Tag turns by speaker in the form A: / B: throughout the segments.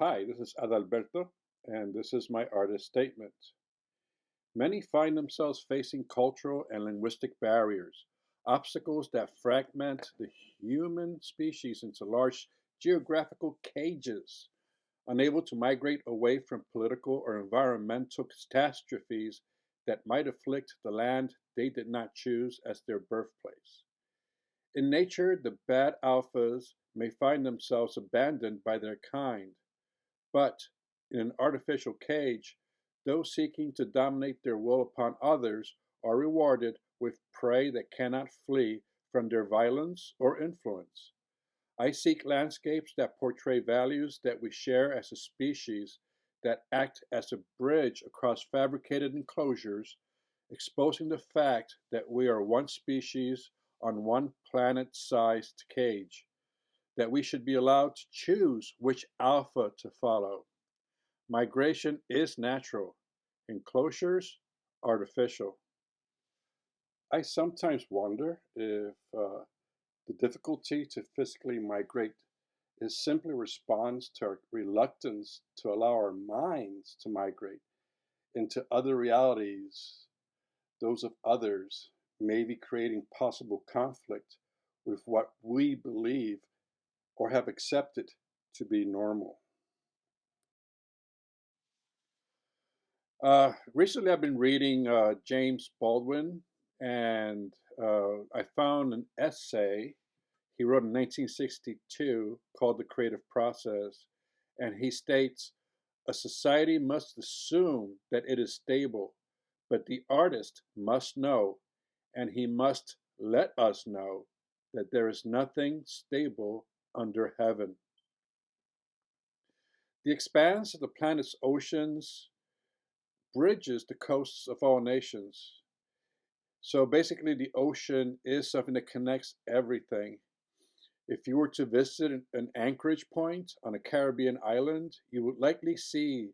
A: Hi, this is Adalberto, and this is my artist statement. Many find themselves facing cultural and linguistic barriers, obstacles that fragment the human species into large geographical cages, unable to migrate away from political or environmental catastrophes that might afflict the land they did not choose as their birthplace. In nature, the bad alphas may find themselves abandoned by their kind, but in an artificial cage, those seeking to dominate their will upon others are rewarded with prey that cannot flee from their violence or influence. I seek landscapes that portray values that we share as a species, that act as a bridge across fabricated enclosures, exposing the fact that we are one species on one planet sized cage, that we should be allowed to choose which alpha to follow. Migration is natural, enclosures artificial. I sometimes wonder if the difficulty to physically migrate is simply a response to our reluctance to allow our minds to migrate into other realities, those of others, maybe creating possible conflict with what we believe or have accepted to be normal. Recently, I've been reading James Baldwin, and I found an essay he wrote in 1962 called The Creative Process. And he states, a society must assume that it is stable, but the artist must know, and he must let us know, that there is nothing stable under heaven. The expanse of the planet's oceans bridges the coasts of all nations. So basically, the ocean is something that connects everything. If you were to visit an anchorage point on a Caribbean island, you would likely see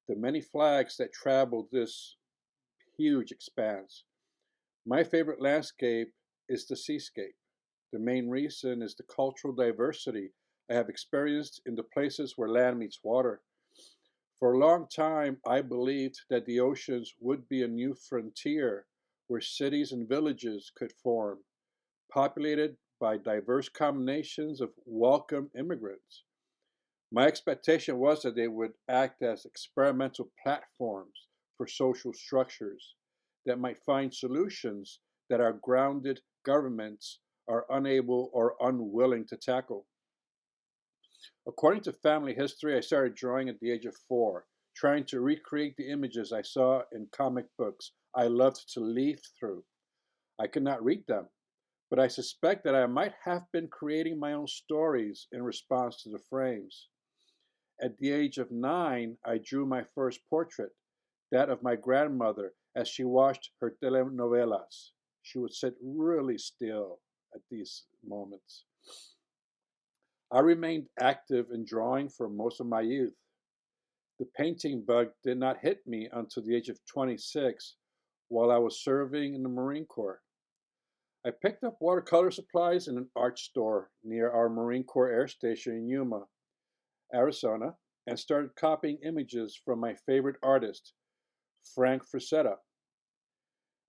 A: the many flags that travel this huge expanse. My favorite landscape is the seascape. The main reason is the cultural diversity I have experienced in the places where land meets water. For a long time, I believed that the oceans would be a new frontier where cities and villages could form, populated by diverse combinations of welcome immigrants. My expectation was that they would act as experimental platforms for social structures that might find solutions that our grounded governments are unable or unwilling to tackle. According to family history, I started drawing at the age of 4, trying to recreate the images I saw in comic books I loved to leaf through. I could not read them, but I suspect that I might have been creating my own stories in response to the frames. At the age of 9, I drew my first portrait, that of my grandmother as she watched her telenovelas. She would sit really still at these moments. I remained active in drawing for most of my youth. The painting bug did not hit me until the age of 26 while I was serving in the Marine Corps. I picked up watercolor supplies in an art store near our Marine Corps Air Station in Yuma, Arizona, and started copying images from my favorite artist, Frank Frazetta.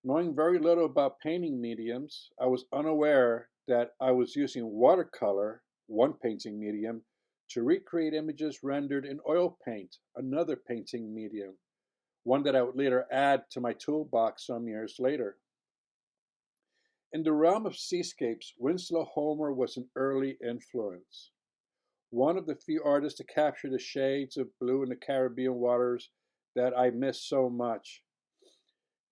A: Knowing very little about painting mediums, I was unaware that I was using watercolor, one painting medium, to recreate images rendered in oil paint, another painting medium, one that I would later add to my toolbox some years later. In the realm of seascapes, Winslow Homer was an early influence. One of the few artists to capture the shades of blue in the Caribbean waters that I miss so much.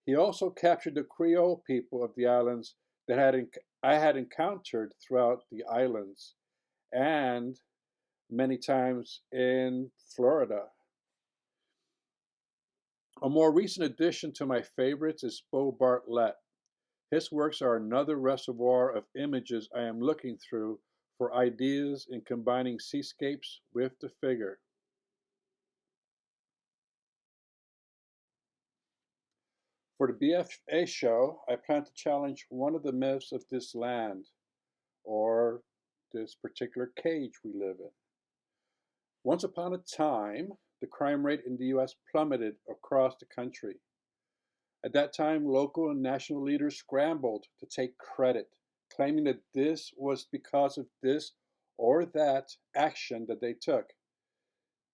A: He also captured the Creole people of the islands that I had encountered throughout the islands and many times in Florida. A more recent addition to my favorites is Beau Bartlett. His works are another reservoir of images I am looking through for ideas in combining seascapes with the figure. For the BFA show, I plan to challenge one of the myths of this land, or this particular cage we live in. Once upon a time, the crime rate in the US plummeted across the country. At that time, local and national leaders scrambled to take credit, claiming that this was because of this or that action that they took.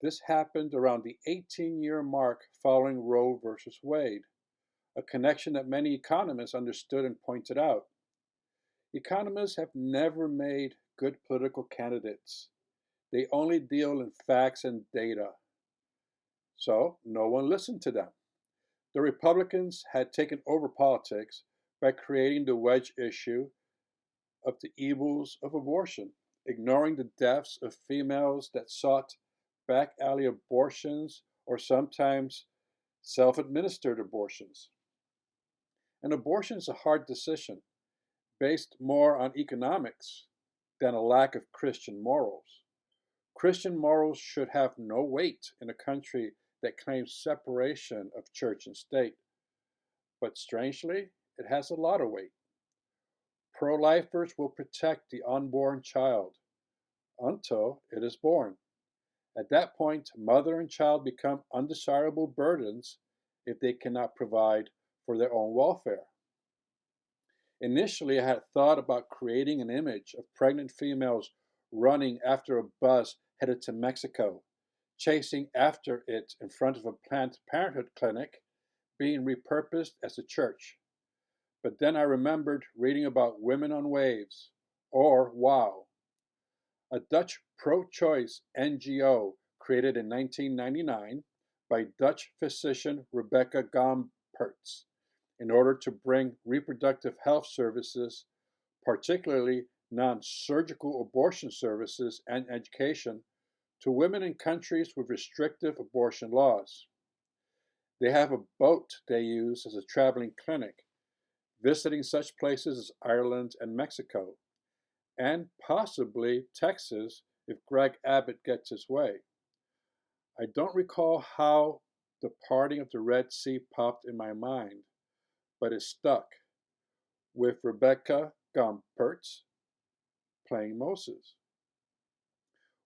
A: This happened around the 18-year mark following Roe versus Wade, a connection that many economists understood and pointed out. Economists have never made good political candidates. They only deal in facts and data. So no one listened to them. The Republicans had taken over politics by creating the wedge issue of the evils of abortion, ignoring the deaths of females that sought back alley abortions or sometimes self administered abortions. An abortion is a hard decision based more on economics than a lack of Christian morals. Christian morals should have no weight in a country that claims separation of church and state. But strangely, it has a lot of weight. Pro lifers will protect the unborn child until it is born. At that point, mother and child become undesirable burdens if they cannot provide for their own welfare. Initially, I had thought about creating an image of pregnant females running after a bus headed to Mexico, chasing after it in front of a Planned Parenthood clinic being repurposed as a church. But then I remembered reading about Women on Waves, or WOW, a Dutch pro-choice NGO created in 1999 by Dutch physician Rebecca Gompertz in order to bring reproductive health services, particularly non-surgical abortion services and education, to women in countries with restrictive abortion laws. They have a boat they use as a traveling clinic, visiting such places as Ireland and Mexico, and possibly Texas if Greg Abbott gets his way. I don't recall how the parting of the Red Sea popped in my mind, but it stuck, with Rebecca Gompertz playing Moses.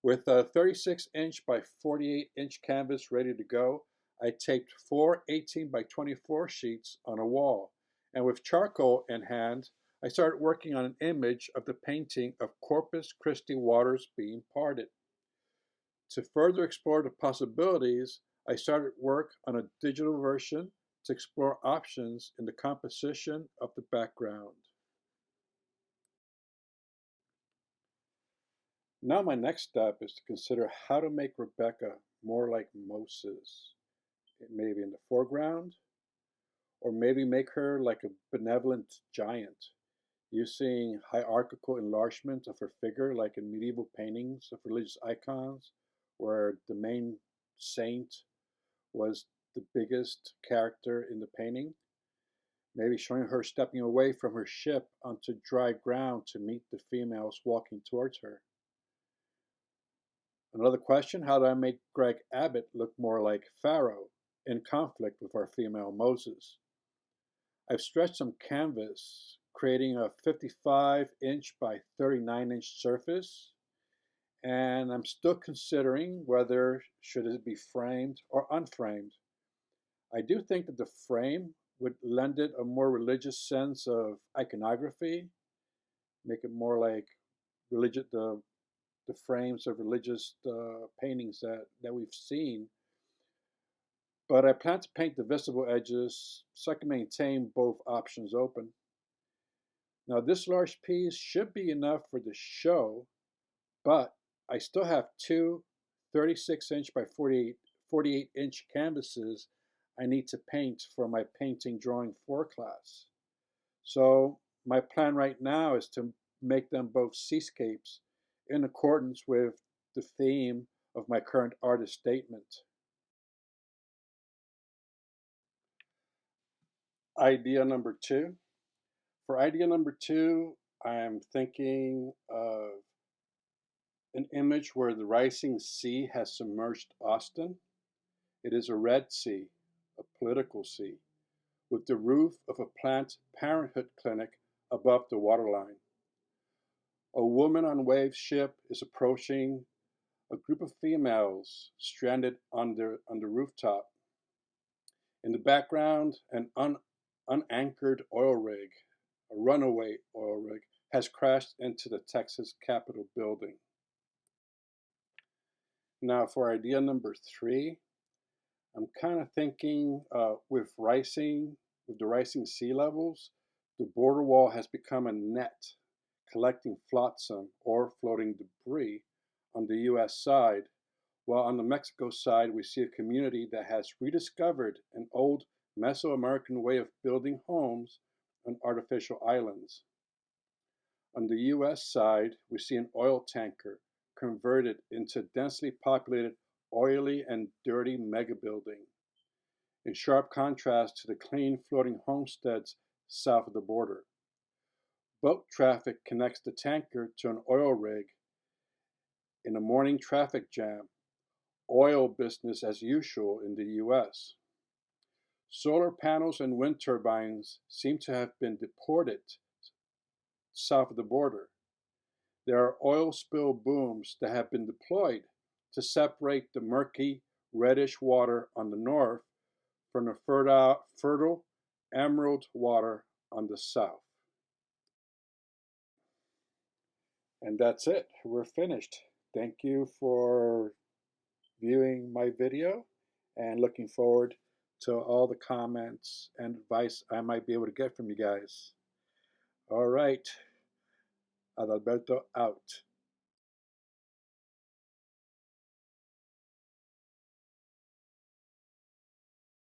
A: With a 36-inch by 48-inch canvas ready to go, I taped four 18 by 24 sheets on a wall, and with charcoal in hand, I started working on an image of the painting of Corpus Christi waters being parted. To further explore the possibilities, I started work on a digital version to explore options in the composition of the background. Now my next step is to consider how to make Rebecca more like Moses, maybe in the foreground, or maybe make her like a benevolent giant, using hierarchical enlargement of her figure like in medieval paintings of religious icons, where the main saint was the biggest character in the painting. Maybe showing her stepping away from her ship onto dry ground to meet the females walking towards her. Another question, how do I make Greg Abbott look more like Pharaoh in conflict with our female Moses? I've stretched some canvas, creating a 55-inch by 39-inch surface, and I'm still considering whether should it be framed or unframed. I do think that the frame would lend it a more religious sense of iconography, make it more like religious, the frames of religious paintings that we've seen. But I plan to paint the visible edges so I can maintain both options open. Now this large piece should be enough for the show, but I still have two 36-inch by 48-inch canvases I need to paint for my painting drawing 4 class. So my plan right now is to make them both seascapes in accordance with the theme of my current artist statement. Idea number 2. For idea number 2, I'm thinking of an image where the rising sea has submerged Austin. It is a red sea, a political sea, with the roof of a Planned Parenthood clinic above the waterline. A woman on wave ship is approaching a group of females stranded on the rooftop. In the background, an unanchored oil rig, a runaway oil rig, has crashed into the Texas Capitol building. Now for idea number 3, I'm kind of thinking with the rising sea levels, the border wall has become a net collecting flotsam or floating debris on the US side, while on the Mexico side we see a community that has rediscovered an old Mesoamerican way of building homes on artificial islands. On the US side, we see an oil tanker converted into densely populated, oily and dirty megabuilding, in sharp contrast to the clean floating homesteads south of the border. Boat traffic connects the tanker to an oil rig in a morning traffic jam, oil business as usual in the US. Solar panels and wind turbines seem to have been deported south of the border. There are oil spill booms that have been deployed to separate the murky, reddish water on the north from the fertile emerald water on the south. And that's it. We're finished. Thank you for viewing my video and looking forward to all the comments and advice I might be able to get from you guys. All right. Adalberto out.